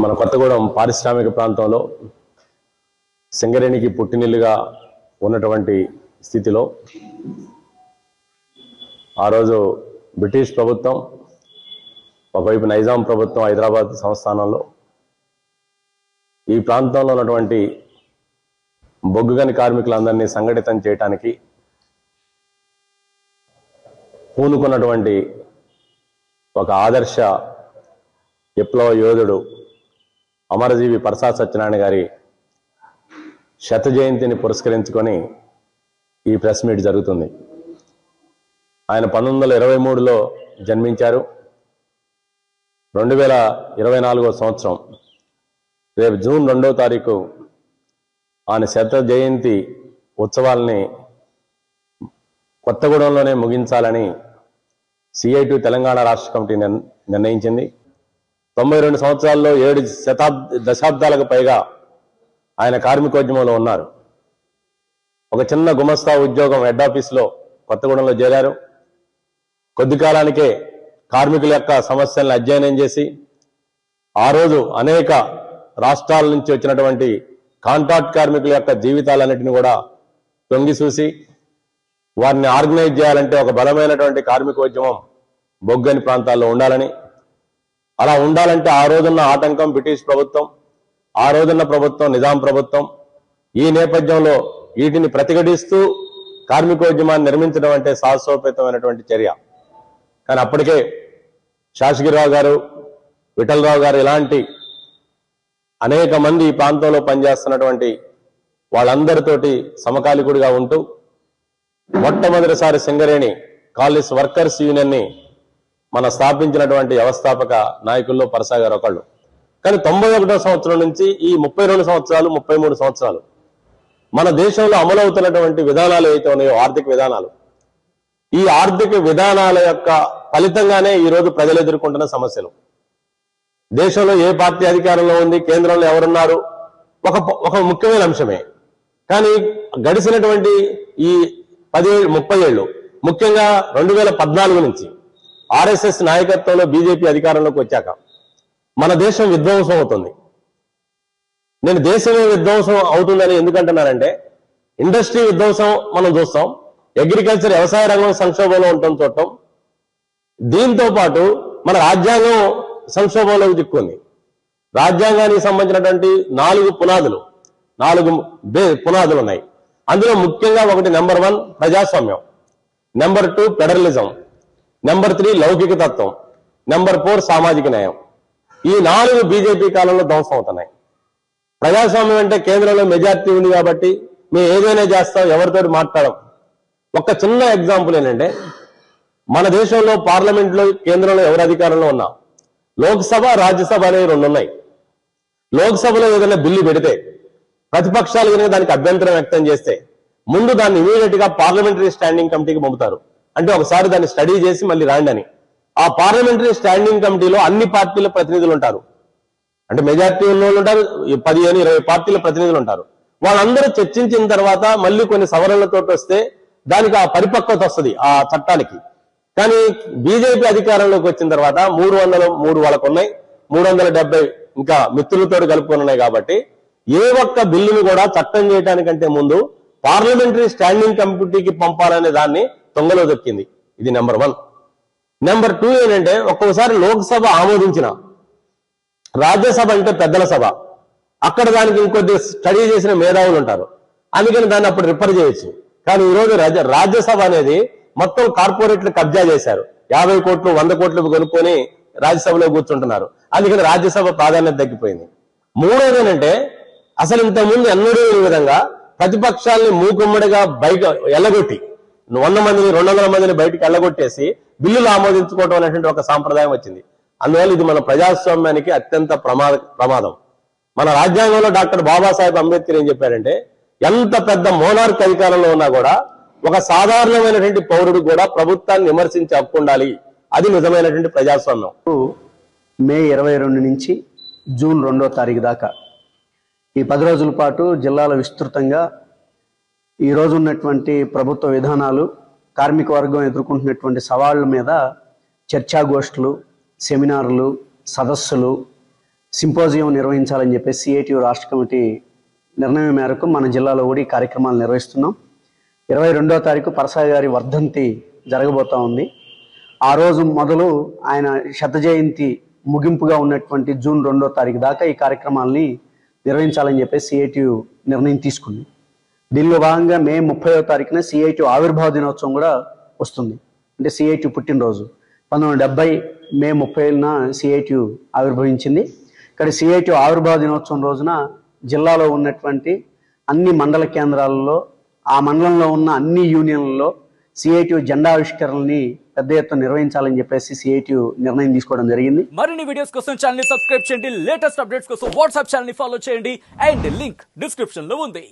మన కొత్తగూడెం పారిశ్రామిక ప్రాంతంలో సింగరేణికి పుట్టినిల్లుగా ఉన్నటువంటి స్థితిలో ఆ రోజు బ్రిటిష్ ప్రభుత్వం, ఒకవైపు నైజాం ప్రభుత్వం హైదరాబాద్ సంస్థానంలో ఈ ప్రాంతంలో ఉన్నటువంటి బొగ్గుగని కార్మికులందరినీ సంఘటితం చేయడానికి పూనుకున్నటువంటి ఒక ఆదర్శ విప్లవ యోధుడు అమరజీవి పరసా సత్యనారాయణ గారి శత జయంతిని పురస్కరించుకొని ఈ ప్రెస్ మీట్ జరుగుతుంది. ఆయన 1923లో జన్మించారు. 2024 సంవత్సరం రేపు జూన్ 2వ తారీఖు ఆయన శత జయంతి ఉత్సవాల్ని కొత్తగూడెంలోనే ముగించాలని CIT తెలంగాణ రాష్ట్ర కమిటీ నిర్ణయించింది. 92 సంవత్సరాల్లో 7 దశాబ్దాలకు పైగా ఆయన కార్మికోద్యమంలో ఉన్నారు. ఒక చిన్న గుమస్తా ఉద్యోగం హెడ్ ఆఫీస్లో కొత్తగూడెంలో చేరారు. కొద్ది కాలానికే కార్మికుల యొక్క సమస్యలను అధ్యయనం చేసి ఆ రోజు అనేక రాష్ట్రాల నుంచి వచ్చినటువంటి కాంట్రాక్ట్ కార్మికుల యొక్క జీవితాలన్నిటిని కూడా తొంగి చూసి వారిని ఆర్గనైజ్ చేయాలంటే ఒక బలమైనటువంటి కార్మికోద్యమం బొగ్గని ప్రాంతాల్లో ఉండాలని, అలా ఉండాలంటే ఆ రోజున్న ఆటంకం బ్రిటిష్ ప్రభుత్వం, ఆ రోజున్న ప్రభుత్వం నిజాం ప్రభుత్వం. ఈ నేపథ్యంలో వీటిని ప్రతిఘటిస్తూ కార్మికోద్యమాన్ని నిర్మించడం అంటే సాహసోపేతమైనటువంటి చర్య. కానీ అప్పటికే శాసగిరిరావు గారు, విఠలరావు గారు ఇలాంటి అనేక మంది ఈ ప్రాంతంలో పనిచేస్తున్నటువంటి వాళ్ళందరితోటి సమకాలికుడిగా ఉంటూ మొట్టమొదటిసారి సింగరేణి కాలేజ్ వర్కర్స్ యూనియన్ని మన స్థాపించినటువంటి వ్యవస్థాపక నాయకుల్లో పరసా గారు ఒకళ్ళు. కానీ 91వ సంవత్సరం నుంచి ఈ 32 సంవత్సరాలు 33 సంవత్సరాలు మన దేశంలో అమలవుతున్నటువంటి విధానాలు ఏవైతే ఉన్నాయో, ఆర్థిక విధానాలు, ఈ ఆర్థిక విధానాల యొక్క ఫలితంగానే ఈరోజు ప్రజలు ఎదుర్కొంటున్న సమస్యలు. దేశంలో ఏ పార్టీ అధికారంలో ఉంది, కేంద్రంలో ఎవరున్నారు, ఒక ముఖ్యమైన అంశమే. కానీ గడిచినటువంటి ఈ 30 ఏళ్ళు, ముఖ్యంగా 2014 నుంచి RSS నాయకత్వంలో BJP అధికారంలోకి వచ్చాక మన దేశం విధ్వంసం అవుతుంది. నేను దేశమే విధ్వంసం అవుతుందని ఎందుకంటున్నానంటే, ఇండస్ట్రీ విధ్వంసం మనం చూస్తాం, అగ్రికల్చర్ వ్యవసాయ రంగం సంక్షోభంలో ఉండటం చూడటం, దీంతో పాటు మన రాజ్యాంగం సంక్షోభంలోకి దిక్కుంది. రాజ్యాంగానికి సంబంధించినటువంటి 4 పునాదులు ఉన్నాయి. అందులో ముఖ్యంగా ఒకటి నెంబర్ 1 ప్రజాస్వామ్యం, నెంబర్ 2 ఫెడరలిజం, నెంబర్ 3 లౌకిక తత్వం, నెంబర్ 4 సామాజిక న్యాయం. ఈ 4 BJP కాలంలో ధ్వంసం అవుతున్నాయి. ప్రజాస్వామ్యం అంటే కేంద్రంలో మెజార్టీ ఉంది కాబట్టి మేము ఏదైనా చేస్తాం, ఎవరితో మాట్లాడం. ఒక చిన్న ఎగ్జాంపుల్ ఏంటంటే, మన దేశంలో పార్లమెంట్లో కేంద్రంలో ఎవరు అధికారంలో ఉన్నా లోక్సభ, రాజ్యసభ అనేవి 2 ఉన్నాయి. లోక్సభలో ఏదైనా బిల్లు పెడితే ప్రతిపక్షాలు కనుక దానికి అభ్యంతరం వ్యక్తం చేస్తే ముందు దాన్ని ఇమీడియట్ గా పార్లమెంటరీ స్టాండింగ్ కమిటీకి పంపుతారు. అంటే ఒకసారి దాన్ని స్టడీ చేసి మళ్ళీ రాండి అని. ఆ పార్లమెంటరీ స్టాండింగ్ కమిటీలో అన్ని పార్టీల ప్రతినిధులు ఉంటారు. అంటే మెజార్టీ ఉన్న వాళ్ళు ఉంటారు, 15-20 పార్టీల ప్రతినిధులు ఉంటారు. వాళ్ళందరూ చర్చించిన తర్వాత మళ్ళీ కొన్ని సవరణలతో వస్తే దానికి ఆ పరిపక్వత వస్తుంది ఆ చట్టానికి. కానీ BJP అధికారంలోకి వచ్చిన తర్వాత 303 వాళ్ళకు ఉన్నాయి, 370 ఇంకా మిత్రులతో కలుపుకొని ఉన్నాయి. కాబట్టి ఏ ఒక్క బిల్లును కూడా చట్టం చేయడానికంటే ముందు పార్లమెంటరీ స్టాండింగ్ కమిటీకి పంపాలనే దాన్ని తొంగలో దొక్కింది. ఇది నెంబర్ 1. నెంబర్ 2 ఏంటంటే, ఒక్కొక్కసారి లోక్సభ ఆమోదించిన రాజ్యసభ అంటే పెద్దల సభ, అక్కడ దానికి ఇంకొద్ది స్టడీ చేసిన మేధావులు ఉంటారు, అందుకని దాన్ని అప్పుడు రిఫర్ చేయొచ్చు. కానీ ఈరోజు రాజ్యసభ అనేది మొత్తం కార్పొరేట్లు కబ్జా చేశారు. 50 కోట్లు 100 కోట్లు కొనుక్కొని రాజ్యసభలో కూర్చుంటున్నారు. అందుకని రాజ్యసభ ప్రాధాన్యత తగ్గిపోయింది. 3వది ఏంటంటే, అసలు ఇంతకుముందు ఎన్నడూ ఈ విధంగా ప్రతిపక్షాలని మూకుమ్మడిగా బయట ఎల్లగొట్టి 100 మందిని 200 మందిని బయటకు ఎల్లగొట్టేసి బిల్లులు ఆమోదించుకోవడం అనేటువంటి ఒక సాంప్రదాయం వచ్చింది. అందువల్ల ఇది మన ప్రజాస్వామ్యానికి అత్యంత ప్రమాదం. మన రాజ్యాంగంలో డాక్టర్ బాబాసాహెబ్ అంబేద్కర్ ఏం చెప్పారంటే, ఎంత పెద్ద మోనార్క్ అధికారంలో ఉన్నా కూడా ఒక సాధారణమైనటువంటి పౌరుడు కూడా ప్రభుత్వాన్ని విమర్శించే హక్కు ఉండాలి. అది నిజమైనటువంటి ప్రజాస్వామ్యం. మే 22 నుంచి జూన్ 2వ తారీఖు దాకా ఈ 10 రోజుల పాటు జిల్లాలో విస్తృతంగా ఈ రోజు ఉన్నటువంటి ప్రభుత్వ విధానాలు, కార్మిక వర్గం ఎదుర్కొంటున్నటువంటి సవాళ్ల మీద చర్చాగోష్ఠులు, సెమినార్లు, సదస్సులు సింపోజియం నిర్వహించాలని చెప్పేసి సిఐటియు రాష్ట్ర కమిటీ నిర్ణయం మేరకు మన జిల్లాలో కూడా ఈ కార్యక్రమాలు నిర్వహిస్తున్నాం. 22వ తారీఖు పరసా గారి వర్ధంతి జరగబోతా ఉంది. ఆ రోజు మొదలు ఆయన శత జయంతి ముగింపుగా ఉన్నటువంటి జూన్ 2వ తారీఖు దాకా ఈ కార్యక్రమాలని నిర్వహించాలని చెప్పేసి సిఐటియు నిర్ణయం తీసుకుంది. దీనిలో భాగంగా మే 30వ తారీఖున సిఐటియు ఆవిర్భావ దినోత్సవం కూడా వస్తుంది. అంటే సిఐటియు పుట్టినరోజు 1970 మే 30న సిఐటియు ఆవిర్భవించింది. ఇక్కడ సిఐటియు ఆవిర్భావ దినోత్సవం రోజున జిల్లాలో ఉన్నటువంటి అన్ని మండల కేంద్రాలలో, ఆ మండలంలో ఉన్న అన్ని యూనియన్లలో సిఐటియు జెండా ఆవిష్కరణని పెద్ద ఎత్తున నిర్వహించాలని చెప్పేసి సిఐటియు నిర్ణయం తీసుకోవడం జరిగింది. మరిన్ని వీడియోస్ కోసం ఛానల్ ని సబ్స్క్రైబ్ చేయండి. లేటెస్ట్ అప్డేట్స్ కోసం వాట్సాప్ ఛానల్ ని ఫాలో చేయండి. అండ్ లింక్ డిస్క్రిప్షన్ లో ఉంది.